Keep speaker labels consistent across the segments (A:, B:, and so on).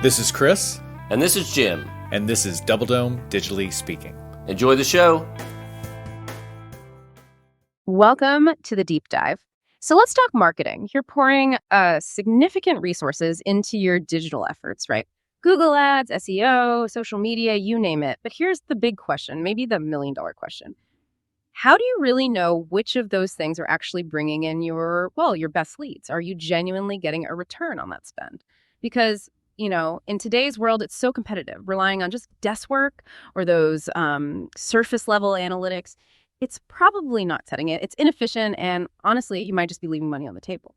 A: This is Chris.
B: And this is Jim.
A: And this is Double Dome Digitally Speaking.
B: Enjoy the show.
C: Welcome to the deep dive. So let's talk marketing. You're pouring significant resources into your digital efforts, right? Google Ads, SEO, social media, you name it. But here's the big question, maybe the million-dollar question. How do you really know which of those things are actually bringing in your best leads? Are you genuinely getting a return on that spend? Because, in today's world, it's so competitive, relying on just desk work or those surface level analytics. It's probably not setting it. It's inefficient. And honestly, you might just be leaving money on the table.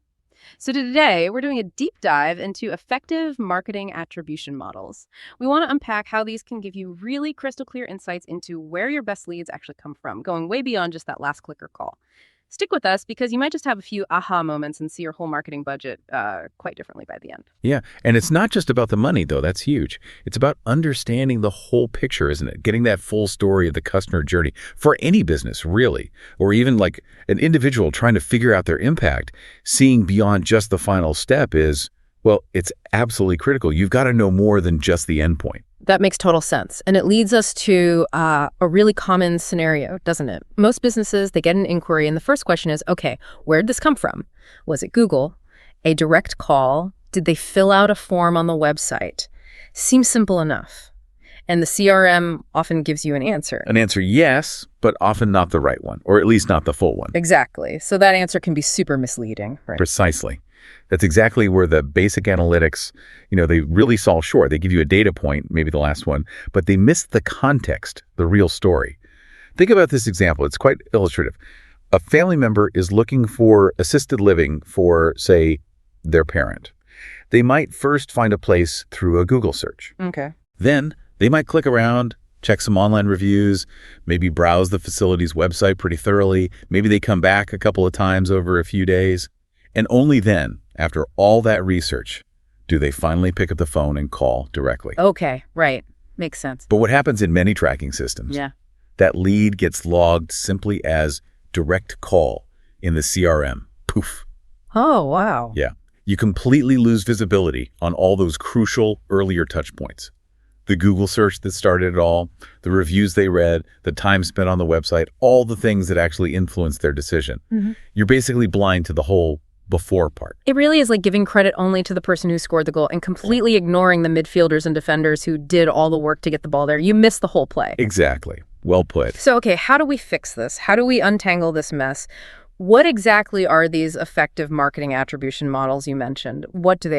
C: So today, we're doing a deep dive into effective marketing attribution models. We want to unpack how these can give you really crystal clear insights into where your best leads actually come from, going way beyond just that last click or call. Stick with us because you might just have a few aha moments and see your whole marketing budget quite differently by the end.
D: Yeah, and it's not just about the money, though. That's huge. It's about understanding the whole picture, isn't it? Getting that full story of the customer journey for any business, really, or even like an individual trying to figure out their impact. Seeing beyond just the final step is, well, it's absolutely critical. You've got to know more than just the endpoint.
C: That makes total sense. And it leads us to a really common scenario, doesn't it? Most businesses, they get an inquiry, and the first question is, okay, where'd this come from? Was it Google? A direct call? Did they fill out a form on the website? Seems simple enough. And the CRM often gives you an answer.
D: An answer, yes, but often not the right one, or at least not the full one.
C: Exactly. So that answer can be super misleading, right?
D: Precisely. That's exactly where the basic analytics, they really fall short. They give you a data point, maybe the last one, but they miss the context, the real story. Think about this example. It's quite illustrative. A family member is looking for assisted living for, say, their parent. They might first find a place through a Google search.
C: Okay.
D: Then they might click around, check some online reviews, maybe browse the facility's website pretty thoroughly. Maybe they come back a couple of times over a few days. And only then, after all that research, do they finally pick up the phone and call directly.
C: Okay, right. Makes sense.
D: But what happens in many tracking systems?
C: Yeah.
D: That lead gets logged simply as direct call in the CRM. Poof.
C: Oh, wow.
D: Yeah. You completely lose visibility on all those crucial earlier touch points. The Google search that started it all, the reviews they read, the time spent on the website, all the things that actually influenced their decision. Mm-hmm. You're basically blind to the whole before part.
C: It really is like giving credit only to the person who scored the goal and completely ignoring the midfielders and defenders who did all the work to get the ball there. You miss the whole play.
D: Exactly. Well put.
C: So, okay, how do we fix this? How do we untangle this mess? What exactly are these effective marketing attribution models you mentioned? What do they